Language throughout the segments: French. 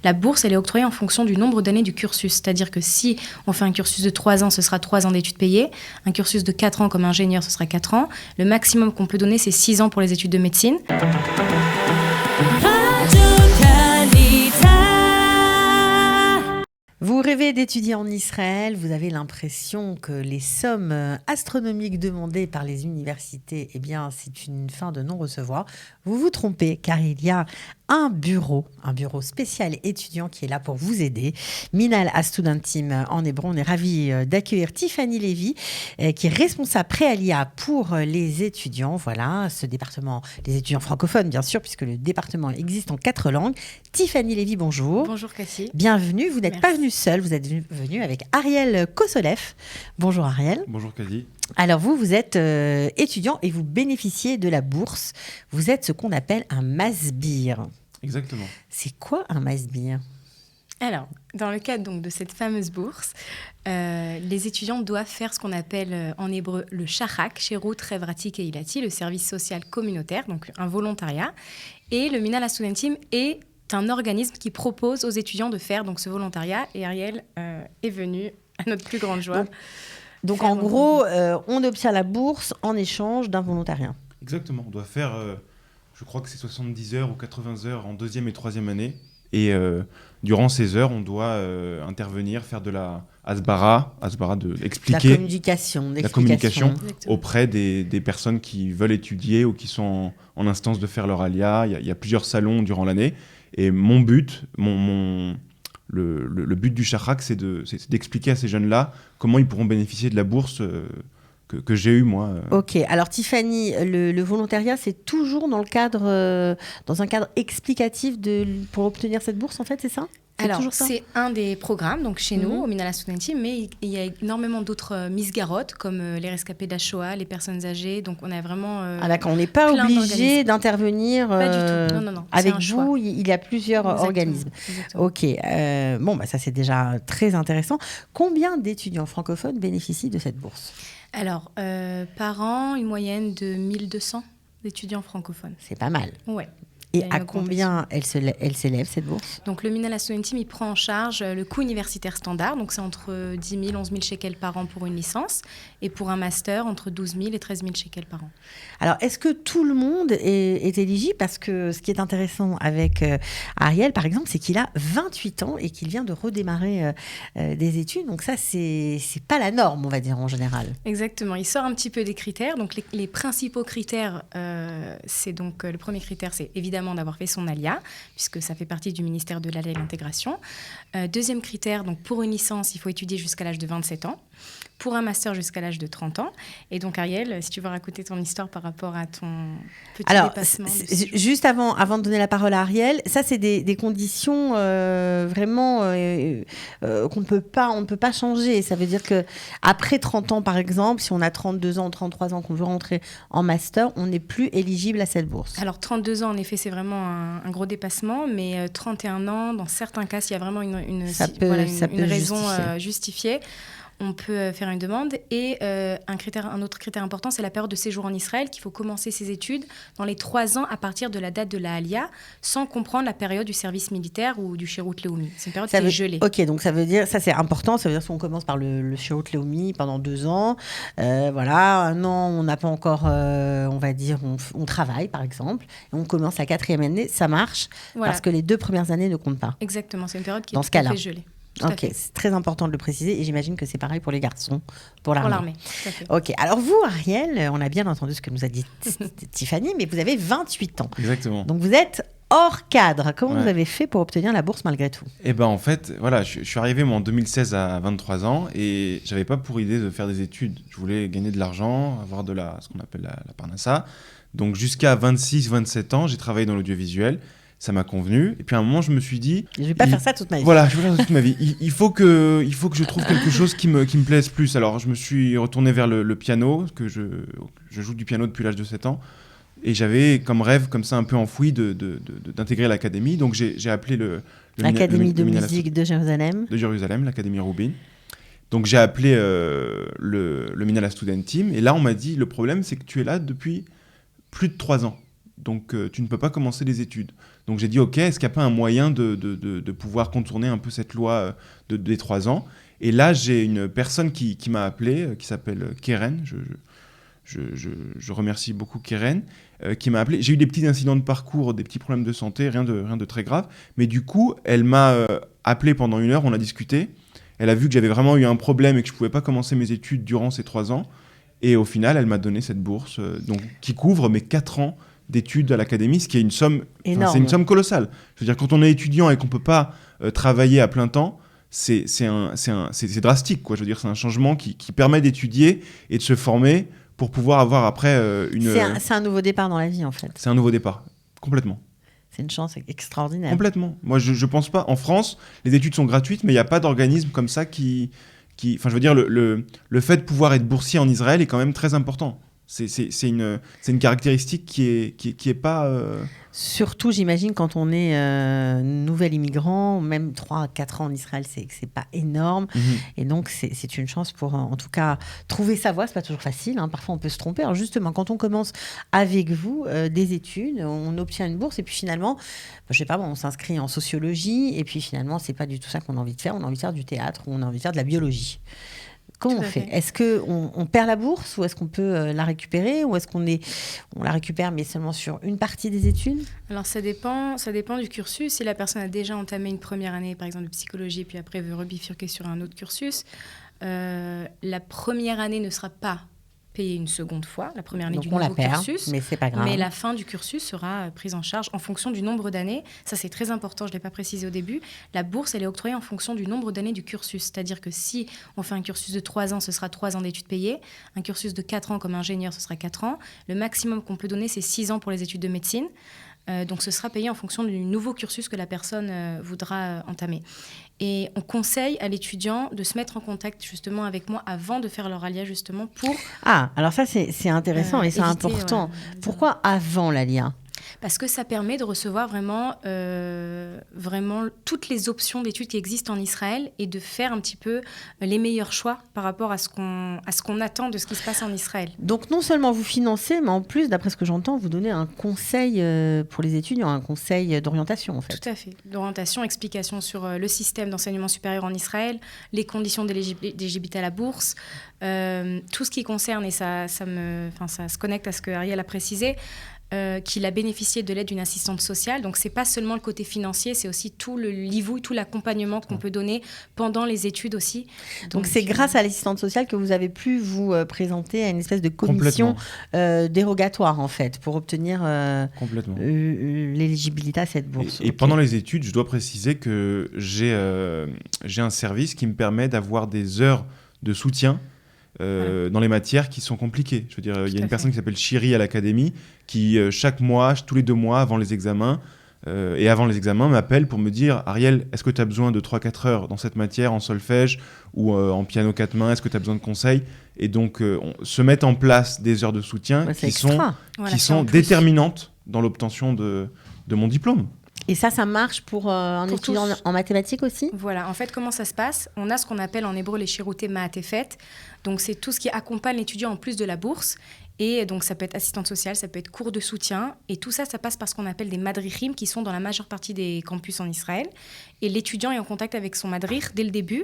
La bourse, elle est octroyée en fonction du nombre d'années du cursus. C'est-à-dire que si on fait un cursus de 3 ans, ce sera 3 ans d'études payées. Un cursus de 4 ans comme ingénieur, ce sera 4 ans. Le maximum qu'on peut donner, c'est 6 ans pour les études de médecine. Vous rêvez d'étudier en Israël, vous avez l'impression que les sommes astronomiques demandées par les universités, eh bien, c'est une fin de non-recevoir. Vous vous trompez, car il y a un bureau spécial étudiant qui est là pour vous aider. Minhal HaStudentim en hébreu. On est ravis d'accueillir Tiffany Lévy, qui est responsable pré-Alia pour les étudiants. Voilà, ce département, les étudiants francophones, bien sûr, puisque le département existe en 4 langues. Tiffany Lévy, bonjour. Bonjour Cassie. Bienvenue. Vous n'êtes pas venue seule, vous êtes venue avec Ariel Kosolev. Bonjour Ariel. Bonjour Cassie. Alors vous êtes étudiant et vous bénéficiez de la bourse. Vous êtes ce qu'on appelle un masbir. Exactement. C'est quoi un masbir ? Alors, dans le cadre donc, de cette fameuse bourse, les étudiants doivent faire ce qu'on appelle en hébreu le shachak, Shirut Chevrati Kehilati, le service social communautaire, donc un volontariat. Et le Minhal HaStudentim est un organisme qui propose aux étudiants de faire donc, ce volontariat. Et Ariel est venu à notre plus grande joie. Donc en gros, on obtient la bourse en échange d'un volontariat. Exactement. On doit faire, je crois que c'est 70 heures ou 80 heures en 2e et 3e année. Et durant ces heures, on doit intervenir, faire de la hasbara de expliquer La communication auprès des personnes qui veulent étudier ou qui sont en instance de faire leur alia. Il y a plusieurs salons durant l'année. Et mon but, le but du shachak, c'est d'expliquer à ces jeunes-là comment ils pourront bénéficier de la bourse que j'ai eue, moi. Ok, alors Tiffany, le volontariat, c'est toujours dans un cadre explicatif pour obtenir cette bourse, en fait, c'est ça ? Alors, c'est un des programmes, donc chez nous, au Minhal HaStudentim, mais il y a énormément d'autres misgarotes, comme les rescapés de la Shoah, les personnes âgées. Donc, on a vraiment. Ah, d'accord, on n'est pas obligé d'intervenir. Pas du tout. Non. Avec vous, il y a plusieurs organismes. Exactement. Ok, ça, c'est déjà très intéressant. Combien d'étudiants francophones bénéficient de cette bourse ? Alors, par an, une moyenne de 1200 étudiants francophones. C'est pas mal. Ouais. Et à combien elle s'élève, cette bourse ? Donc, le Minhal HaStudentim, il prend en charge le coût universitaire standard. Donc, c'est entre 10 000 et 11 000 shekels par an pour une licence. Et pour un master, entre 12 000 et 13 000 shekels par an. Alors, est-ce que tout le monde est éligible ? Parce que ce qui est intéressant avec Ariel, par exemple, c'est qu'il a 28 ans et qu'il vient de redémarrer des études. Donc ça, c'est pas la norme, on va dire, en général. Exactement. Il sort un petit peu des critères. Donc, les principaux critères, c'est donc... le premier critère, c'est évidemment d'avoir fait son alia, puisque ça fait partie du ministère de l'Alia et de l'Intégration. Deuxième critère, donc pour une licence, il faut étudier jusqu'à l'âge de 27 ans. Pour un master, jusqu'à l'âge de 30 ans. Et donc, Ariel, si tu veux raconter ton histoire par rapport à ton petit dépassement. Juste avant de donner la parole à Ariel, ça, c'est des conditions vraiment qu'on ne peut pas changer. Ça veut dire qu'après 30 ans, par exemple, si on a 32 ans, 33 ans, qu'on veut rentrer en master, on n'est plus éligible à cette bourse. Alors, 32 ans, en effet, c'est vraiment un gros dépassement. Mais 31 ans, dans certains cas, s'il y a vraiment une raison justifiée, on peut faire une demande. Et un autre critère important, c'est la période de séjour en Israël, qu'il faut commencer ses études dans les 3 ans à partir de la date de la Alia, sans comprendre la période du service militaire ou du Shirut Leumi. C'est une période qui est gelée. Ok, donc ça veut dire, ça c'est important, ça veut dire qu'on commence par le Shirut Leumi pendant 2 ans. Voilà, 1 an, on n'a pas encore, on va dire, on travaille par exemple, et on commence la 4e année, ça marche, parce que les 2 premières années ne comptent pas. Exactement, c'est une période qui est tout à fait gelée. Ok, c'est très important de le préciser et j'imagine que c'est pareil pour les garçons, pour l'armée. Pour l'armée, tout à fait. Ok, alors vous, Ariel, on a bien entendu ce que nous a dit Tiffany, mais vous avez 28 ans. Exactement. Donc vous êtes hors cadre. Comment vous avez fait pour obtenir la bourse malgré tout ? Eh ben en fait, voilà, je suis arrivé moi en 2016 à 23 ans et j'avais pas pour idée de faire des études. Je voulais gagner de l'argent, avoir ce qu'on appelle la parnassa. Donc jusqu'à 26-27 ans, j'ai travaillé dans l'audiovisuel. Ça m'a convenu. Et puis à un moment, je me suis dit... Je vais pas faire ça toute ma vie. Voilà, je vais faire ça toute ma vie. Il faut que je trouve quelque chose qui me plaise plus. Alors, je me suis retourné vers le piano, que je joue du piano depuis l'âge de 7 ans. Et j'avais comme rêve, comme ça, un peu enfoui, d'intégrer l'académie. Donc, j'ai appelé l'Académie de musique de Jérusalem. De Jérusalem, l'Académie Rubin. Donc, j'ai appelé le Minhal HaStudentim. Et là, on m'a dit, le problème, c'est que tu es là depuis plus de 3 ans. donc tu ne peux pas commencer les études. Donc j'ai dit, ok, est-ce qu'il n'y a pas un moyen de pouvoir contourner un peu cette loi des 3 ans ? Et là, j'ai une personne qui m'a appelé, qui s'appelle Keren, je remercie beaucoup Keren, qui m'a appelé. J'ai eu des petits incidents de parcours, des petits problèmes de santé, rien de très grave, mais du coup, elle m'a appelé pendant 1 heure, on a discuté, elle a vu que j'avais vraiment eu un problème et que je ne pouvais pas commencer mes études durant ces 3 ans, et au final, elle m'a donné cette bourse qui couvre mes 4 ans d'études à l'académie, ce qui est une somme, c'est une somme colossale. Je veux dire, quand on est étudiant et qu'on ne peut pas travailler à plein temps, c'est drastique, quoi. Je veux dire, c'est un changement qui permet d'étudier et de se former pour pouvoir avoir après C'est un nouveau départ dans la vie, en fait. C'est un nouveau départ, complètement. C'est une chance extraordinaire. Complètement. Moi, je pense pas... En France, les études sont gratuites, mais il n'y a pas d'organisme comme ça qui... Enfin, je veux dire, le fait de pouvoir être boursier en Israël est quand même très important. C'est une caractéristique qui est pas... Surtout, j'imagine, quand on est nouvel immigrant, même 3 à 4 ans en Israël, c'est pas énorme. Et donc, c'est une chance pour, en tout cas, trouver sa voie. C'est pas toujours facile, hein. Parfois, on peut se tromper. Alors justement, quand on commence avec vous des études, on obtient une bourse et puis finalement, je sais pas, on s'inscrit en sociologie et puis finalement, c'est pas du tout ça qu'on a envie de faire. On a envie de faire du théâtre ou on a envie de faire de la biologie. Comment on fait ? Est-ce qu'on perd la bourse ou est-ce qu'on peut la récupérer ou est-ce qu'on la récupère mais seulement sur une partie des études ? Alors ça dépend du cursus. Si la personne a déjà entamé une première année, par exemple de psychologie, puis après veut rebifurquer sur un autre cursus, la première année ne sera pas payée une seconde fois, la première année du nouveau cursus. Mais c'est pas grave. Mais la fin du cursus sera prise en charge en fonction du nombre d'années. Ça, c'est très important, je ne l'ai pas précisé au début. La bourse, elle est octroyée en fonction du nombre d'années du cursus. C'est-à-dire que si on fait un cursus de 3 ans, ce sera 3 ans d'études payées. Un cursus de 4 ans comme ingénieur, ce sera 4 ans. Le maximum qu'on peut donner, c'est 6 ans pour les études de médecine. Donc, ce sera payé en fonction du nouveau cursus que la personne voudra entamer. Et on conseille à l'étudiant de se mettre en contact justement avec moi avant de faire l'Alia justement pour... Ah, alors ça, c'est intéressant et c'est important. Pourquoi avant l'Alia ? Parce que ça permet de recevoir vraiment toutes les options d'études qui existent en Israël et de faire un petit peu les meilleurs choix par rapport à ce qu'on attend de ce qui se passe en Israël. Donc non seulement vous financez, mais en plus, d'après ce que j'entends, vous donnez un conseil pour les étudiants, un conseil d'orientation en fait. Tout à fait. D'orientation, explication sur le système d'enseignement supérieur en Israël, les conditions d'éligibilité à la bourse, tout ce qui concerne, et ça se connecte à ce que Ariel a précisé, qu'il a bénéficié de l'aide d'une assistante sociale. Donc, ce n'est pas seulement le côté financier, c'est aussi tout le livouille, tout l'accompagnement qu'on peut donner pendant les études aussi. Donc c'est grâce à l'assistante sociale que vous avez pu vous présenter à une espèce de commission dérogatoire, en fait, pour obtenir l'éligibilité à cette bourse. Et pendant les études, je dois préciser que j'ai un service qui me permet d'avoir des heures de soutien dans les matières qui sont compliquées. Je veux dire, il y a une personne qui s'appelle Chiri à l'académie qui, chaque mois, tous les 2 mois, avant les examens, m'appelle pour me dire « Ariel, est-ce que tu as besoin de 3-4 heures dans cette matière, en solfège ou en piano 4 mains ? Est-ce que tu as besoin de conseils ?» Et donc, se mettent en place des heures de soutien qui sont déterminantes dans l'obtention de mon diplôme. Et ça marche pour un étudiant en mathématiques aussi ? Voilà, en fait, comment ça se passe ? On a ce qu'on appelle en hébreu les shirouté ma'atefet. Donc, c'est tout ce qui accompagne l'étudiant en plus de la bourse. Et donc, ça peut être assistante sociale, ça peut être cours de soutien. Et tout ça, ça passe par ce qu'on appelle des madrichim qui sont dans la majeure partie des campus en Israël. Et l'étudiant est en contact avec son madrich dès le début.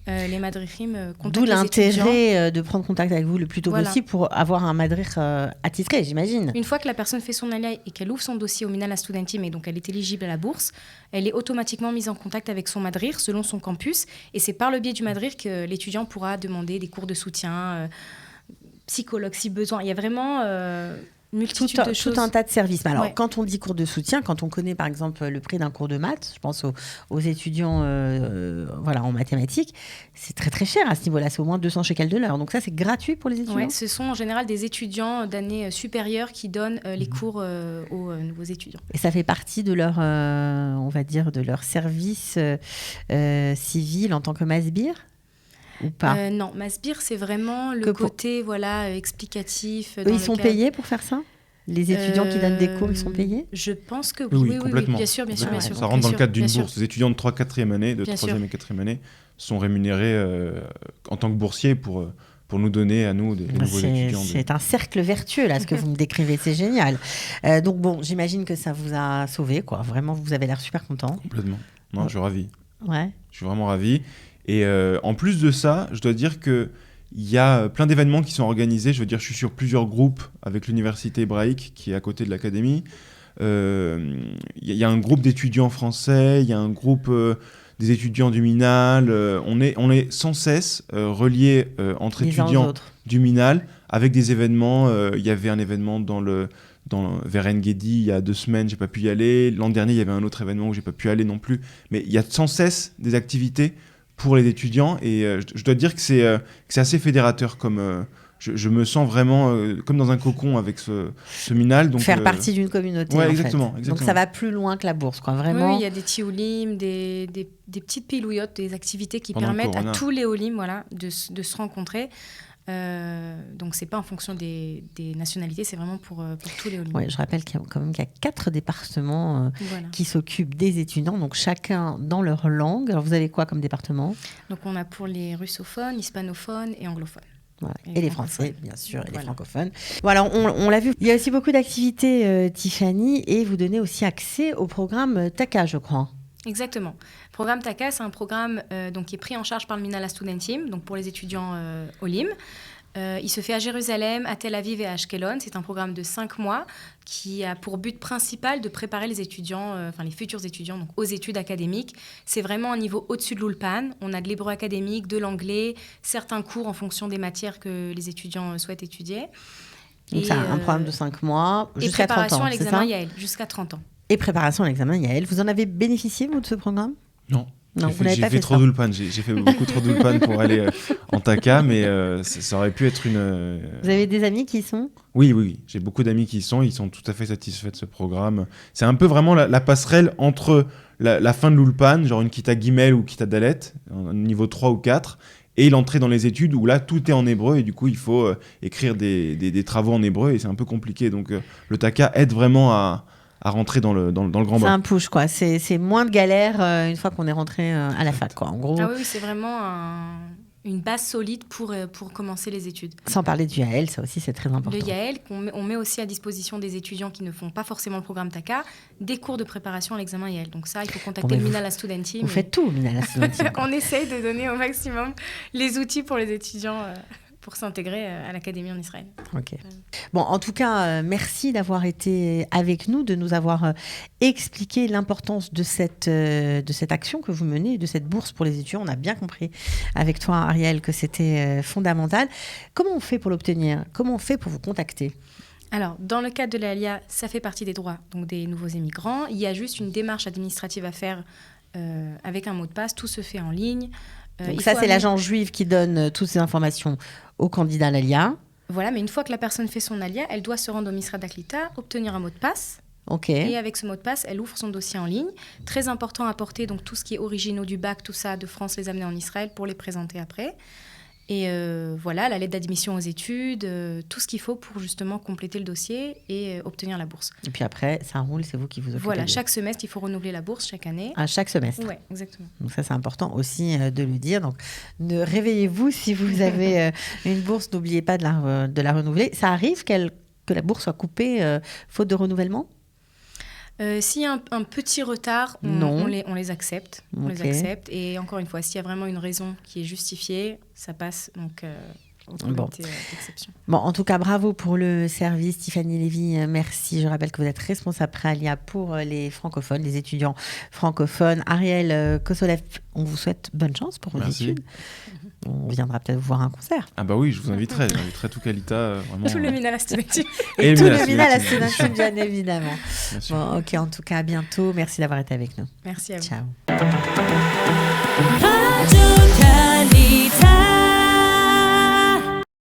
Les madrichim contactent D'où les étudiants. l'intérêt de prendre contact avec vous le plus tôt possible pour avoir un madrich attitré, j'imagine. Une fois que la personne fait son alia et qu'elle ouvre son dossier au Minhal HaStudentim et donc elle est éligible à la bourse, elle est automatiquement mise en contact avec son madrich selon son campus. Et c'est par le biais du madrich que l'étudiant pourra demander des cours de soutien, psychologue si besoin. Il y a vraiment... multitude de choses. Tout un tas de services. Alors, quand on dit cours de soutien, quand on connaît par exemple le prix d'un cours de maths, je pense aux étudiants en mathématiques, c'est très très cher à ce niveau-là. C'est au moins 200 shekels de l'heure. Donc ça, c'est gratuit pour les étudiants. Oui, ce sont en général des étudiants d'année supérieure qui donnent les cours aux nouveaux étudiants. Et ça fait partie de leur, on va dire, de leur service civil en tant que masbir ? Ou pas non, Masbir, c'est vraiment le côté explicatif. Ils sont payés pour faire ça ? Les étudiants qui donnent des cours, ils sont payés ? Je pense que oui, complètement. Bien sûr. Ça rentre dans le cadre d'une bourse. Les étudiants de 3e et 4e année, de 3e et 4e année, sont rémunérés en tant que boursiers pour pour nous donner à nous des nouveaux étudiants. C'est un cercle vertueux, là, ce que vous me décrivez, c'est génial. Donc bon, j'imagine que ça vous a sauvé, quoi. Vraiment, vous avez l'air super content. Complètement. Non, je suis ravi. Ouais. Je suis vraiment ravi. Et en plus de ça, je dois dire qu'il y a plein d'événements qui sont organisés. Je veux dire, je suis sur plusieurs groupes avec l'université hébraïque qui est à côté de l'académie. Il y a un groupe d'étudiants français, il y a un groupe des étudiants du Minal. On est sans cesse reliés entre étudiants du Minal avec des événements. Il y avait un événement vers En-Gedi il y a 2 semaines, j'ai pas pu y aller. L'an dernier, il y avait un autre événement où j'ai pas pu aller non plus. Mais il y a sans cesse des activités pour les étudiants et je dois dire que c'est assez fédérateur comme... Je me sens vraiment comme dans un cocon avec ce Minal. Donc, faire partie d'une communauté. Ouais, en exactement, fait. exactement. Donc ça va plus loin que la bourse, quoi. Vraiment. Oui, il y a des tioulim, des petites pilouillottes, des activités qui permettent à tous les olim, voilà, de se rencontrer. Donc c'est pas en fonction des nationalités, c'est vraiment pour tous les olim. Ouais, je rappelle qu'il y a 4 départements qui s'occupent des étudiants, donc chacun dans leur langue. Alors vous avez quoi comme département ? Donc on a pour les russophones, hispanophones et anglophones. Voilà. Et les Français, bien sûr, et les francophones. Voilà, on l'a vu. Il y a aussi beaucoup d'activités, Tiffany, et vous donnez aussi accès au programme TACA, je crois. Exactement. Le programme TACA, c'est un programme donc, qui est pris en charge par le Minhal Studentim, donc pour les étudiants Olim. Il se fait à Jérusalem, à Tel Aviv et à Ashkelon. C'est un programme de 5 mois qui a pour but principal de préparer les étudiants, les futurs étudiants, donc aux études académiques. C'est vraiment un niveau au-dessus de l'Ulpan. On a de l'hébreu académique, de l'anglais, certains cours en fonction des matières que les étudiants souhaitent étudier. Donc c'est un programme de 5 mois jusqu'à 30 ans, préparation à l'examen Yael, jusqu'à 30 ans. Et préparation à l'examen Yael. Vous en avez bénéficié, vous, de ce programme ? Non. Non, vous n'avez pas fait trop d'Ulpan. J'ai fait beaucoup trop d'Ulpan pour aller en TACA, mais ça aurait pu être une... Vous avez des amis qui y sont ? Oui. J'ai beaucoup d'amis qui y sont. Ils sont tout à fait satisfaits de ce programme. C'est un peu vraiment la passerelle entre la fin de l'Ulpan, genre une Kita Gimel ou Kita Dalet, niveau 3 ou 4, et l'entrée dans les études où là, tout est en hébreu et du coup, il faut écrire des travaux en hébreu et c'est un peu compliqué. Donc, le TACA aide vraiment à rentrer dans le grand bain. C'est un push, quoi. C'est moins de galère une fois qu'on est rentré à la fac, quoi. En gros. Ah oui, c'est vraiment une base solide pour commencer les études. Sans parler du Yael, ça aussi c'est très important. Le Yael, on met aussi à disposition des étudiants qui ne font pas forcément le programme TACA, des cours de préparation à l'examen Yael. Donc ça, il faut contacter le Minhal Studentim. Vous faites tout, Minhal Studentim. On essaye de donner au maximum les outils pour les étudiants pour s'intégrer à l'académie en Israël. Ok. Bon, en tout cas, merci d'avoir été avec nous, de nous avoir expliqué l'importance de cette action que vous menez, de cette bourse pour les étudiants. On a bien compris avec toi, Ariel, que c'était fondamental. Comment on fait pour l'obtenir ? Comment on fait pour vous contacter ? Alors, dans le cadre de l'ALIA, ça fait partie des droits donc des nouveaux émigrants. Il y a juste une démarche administrative à faire avec un mot de passe. Tout se fait en ligne. Donc ça, c'est l'agence juive qui donne toutes ces informations aux candidats à l'ALIA. Voilà, mais une fois que la personne fait son ALIA, elle doit se rendre au Misra d'Aklita, obtenir un mot de passe. Ok. Et avec ce mot de passe, elle ouvre son dossier en ligne. Très important à apporter donc tout ce qui est originaux du bac, tout ça, de France, les amener en Israël pour les présenter après. Et voilà, la lettre d'admission aux études, tout ce qu'il faut pour justement compléter le dossier et obtenir la bourse. Et puis après, ça roule, c'est vous qui vous occupez. Voilà, chaque semestre, il faut renouveler la bourse chaque année. À chaque semestre. Oui, exactement. Donc ça, c'est important aussi de le dire. Donc, réveillez-vous si vous avez une bourse, n'oubliez pas de la renouveler. Ça arrive que la bourse soit coupée faute de renouvellement ? S'il y a un petit retard, on les accepte. Okay. On les accepte. Et encore une fois, s'il y a vraiment une raison qui est justifiée, ça passe. Donc, d'exception. Bon, en tout cas, bravo pour le service. Tiffany Lévy, merci. Je rappelle que vous êtes responsable Préalia pour les francophones, les étudiants francophones. Ariel Kosolev, on vous souhaite bonne chance pour vos études. On viendra peut-être vous voir un concert. Ah bah oui, je vous inviterai. J'inviterai tout Kalita. Vraiment, tout le Minhal Studentim. Et tout le Minhal Studentim, bien évidemment. Bien sûr. Bon, ok, en tout cas, à bientôt. Merci d'avoir été avec nous. Merci à vous. Ciao.